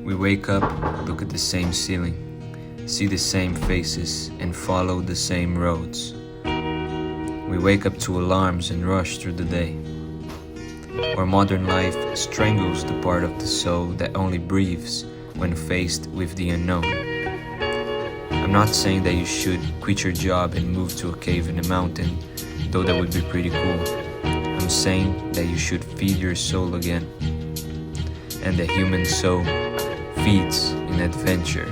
We wake up, look at the same ceiling, see the same faces, and follow the same roads. We wake up to alarms and rush through the day. Our modern life strangles the part of the soul that only breathes when faced with the unknown. I'm not saying that you should quit your job and move to a cave in a mountain, though that would be pretty cool. I'm saying that you should feed your soul again. And the human soul feeds in adventure.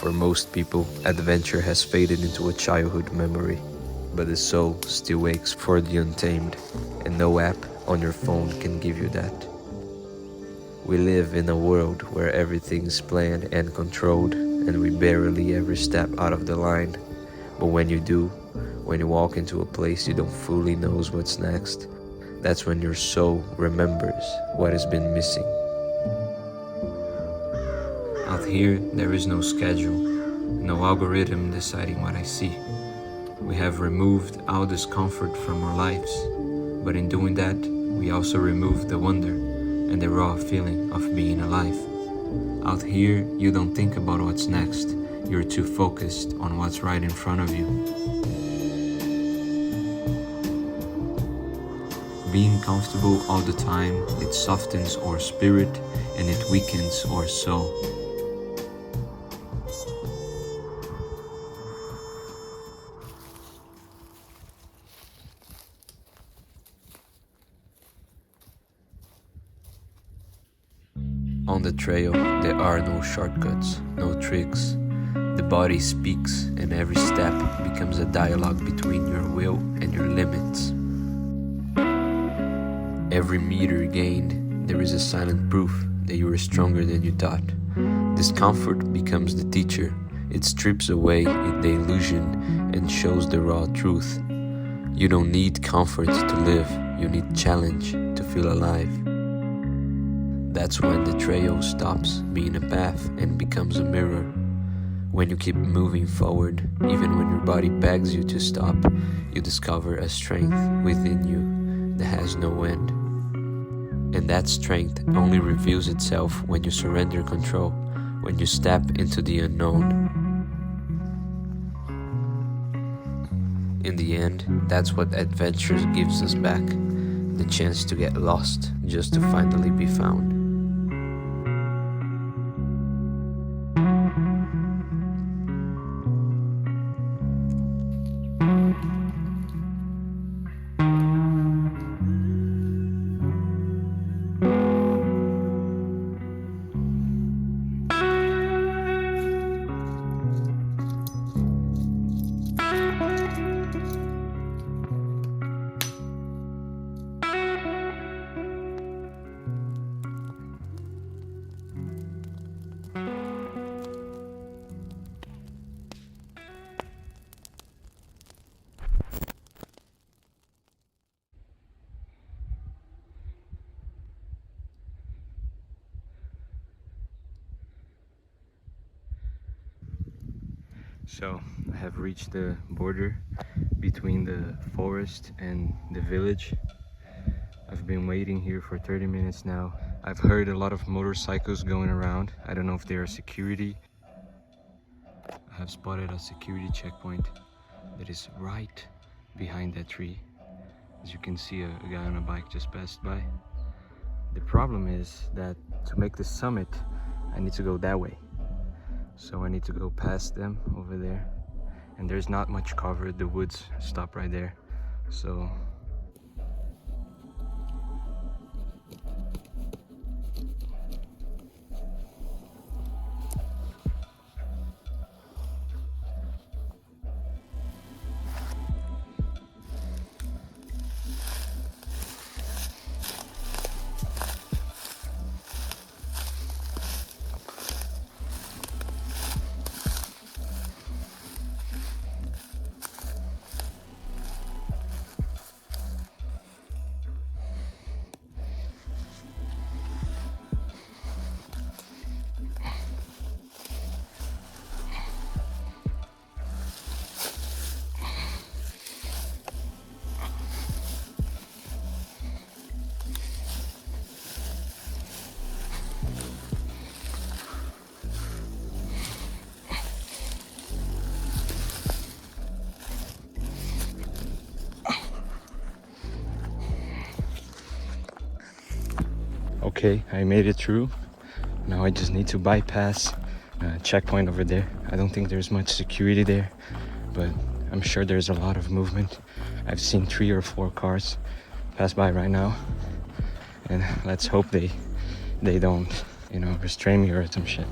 For most people, adventure has faded into a childhood memory, but the soul still wakes for the untamed, and no app on your phone can give you that. We live in a world where everything is planned and controlled, and we barely ever step out of the line. But when you do, when you walk into a place you don't fully know what's next, that's when your soul remembers what has been missing. Out here, there is no schedule, no algorithm deciding what I see. We have removed all discomfort from our lives, but in doing that, we also remove the wonder and the raw feeling of being alive. Out here, you don't think about what's next, you're too focused on what's right in front of you. Being comfortable all the time, it softens our spirit and it weakens our soul. On the trail, there are no shortcuts, no tricks. The body speaks, and every step becomes a dialogue between your will and your limits. Every meter gained, there is a silent proof that you are stronger than you thought. Discomfort becomes the teacher. It strips away the illusion and shows the raw truth. You don't need comfort to live, you need challenge to feel alive. That's when the trail stops being a path and becomes a mirror. When you keep moving forward, even when your body begs you to stop, you discover a strength within you that has no end. And that strength only reveals itself when you surrender control, when you step into the unknown. In the end, that's what adventure gives us back, the chance to get lost just to finally be found. So I have reached the border between the forest and the village. I've been waiting here for 30 minutes now. I've heard a lot of motorcycles going around. I don't know if they are security I have spotted a security checkpoint that is right behind that tree. As you can see, a guy on a bike just passed by. The problem is that to make the summit, I need to go that way. So I need to go past them over there. And there's not much cover, the woods stop right there. So okay, I made it through. Now I just need to bypass a checkpoint over there. I don't think there's much security there, but I'm sure there's a lot of movement. I've seen 3 or 4 cars pass by right now, and let's hope they don't, you know, restrain me or some shit.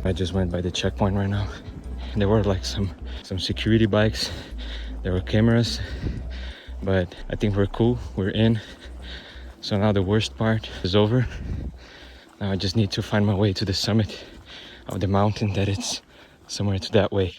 I just went by the checkpoint right now. There were like some security bikes. There were cameras, but I think we're cool. We're in. So now the worst part is over. Now I just need to find my way to the summit of the mountain that it's somewhere to that way.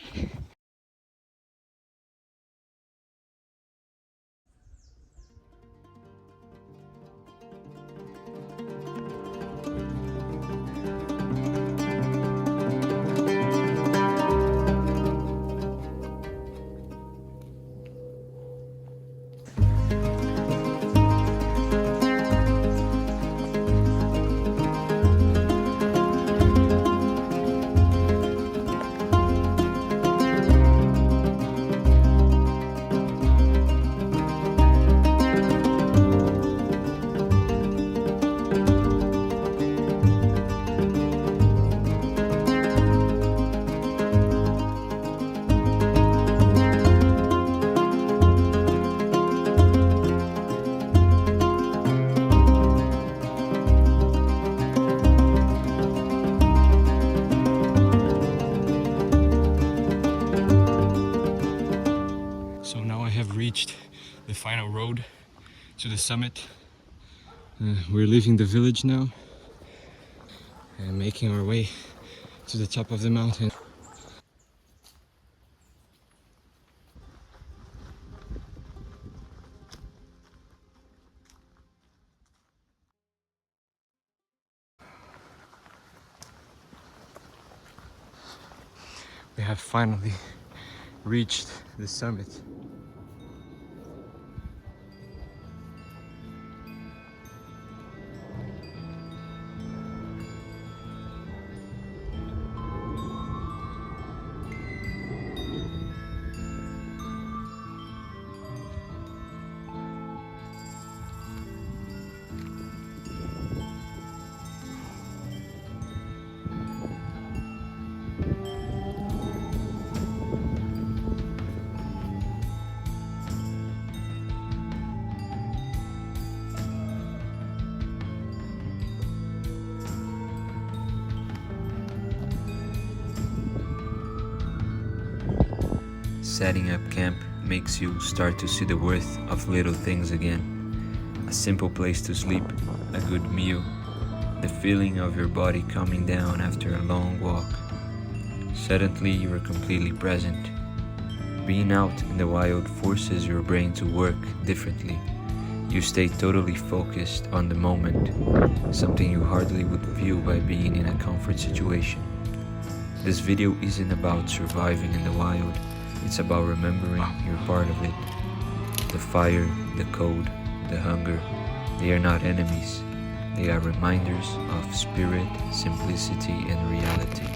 The final road to the summit. We're leaving the village now and making our way to the top of the mountain. We have finally reached the summit. Setting up camp makes you start to see the worth of little things again. A simple place to sleep, a good meal, the feeling of your body calming down after a long walk. Suddenly you are completely present. Being out in the wild forces your brain to work differently. You stay totally focused on the moment, something you hardly would feel by being in a comfort situation. This video isn't about surviving in the wild, It's about remembering you're part of it. The fire, the code, the hunger, they are not enemies. They are reminders of spirit, simplicity, and reality.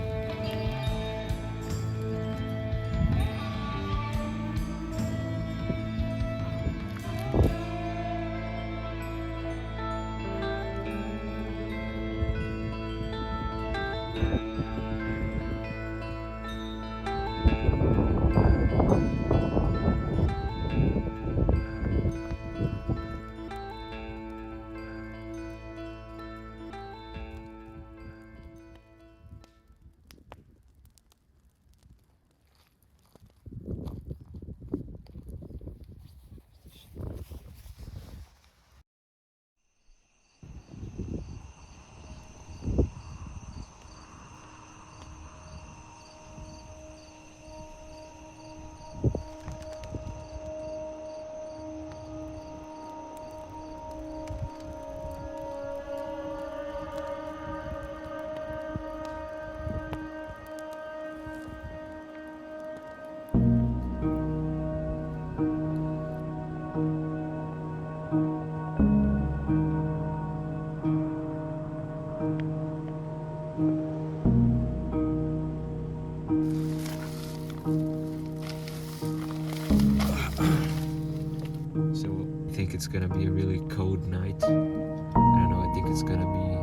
It's gonna be a really cold night. I don't know, I think it's gonna be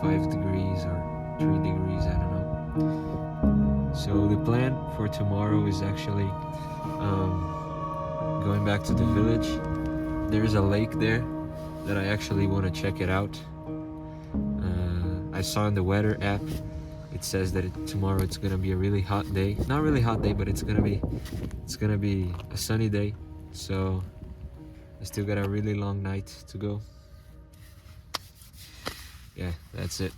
5 degrees or 3 degrees, I don't know. So the plan for tomorrow is actually going back to the village. There's a lake there that I actually want to check it out. I saw in the weather app, it says that tomorrow it's gonna be a really hot day. Not really hot day, but it's gonna be a sunny day. So I still got a really long night to go. Yeah, that's it.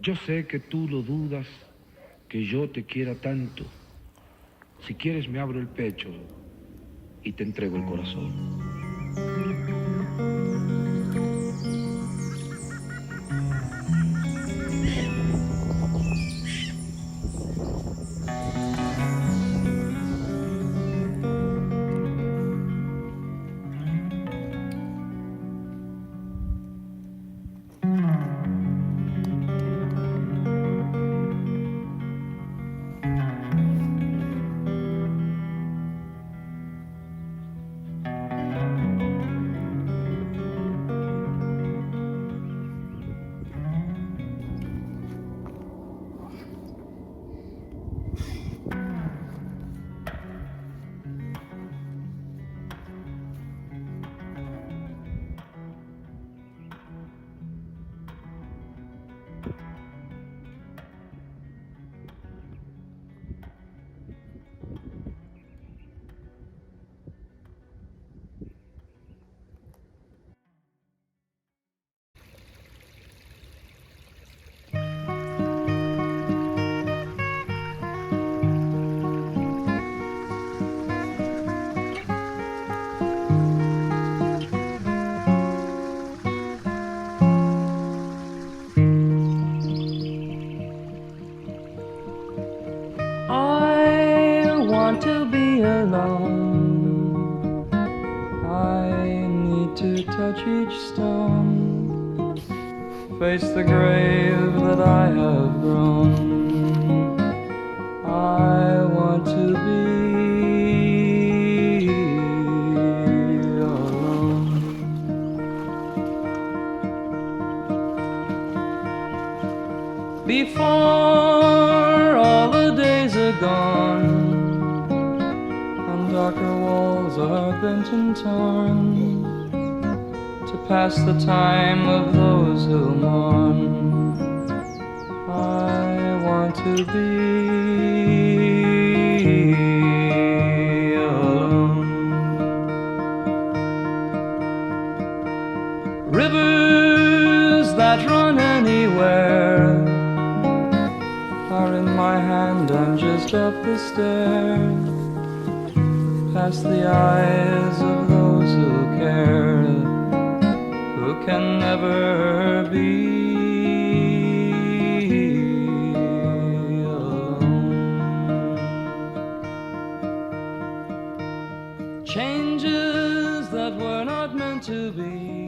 Yo sé que tú lo dudas, que yo te quiera tanto. Si quieres me abro el pecho y te entrego el corazón. touch each stone, face the grave that I have grown. I want to be alone. Before all the days are gone and darker walls are bent and torn, to pass the time of those who mourn, I want to be alone. Rivers that run anywhere are in my hand, I'm just up the stair, past the eyes of those who care, who can never be alone. Changes that were not meant to be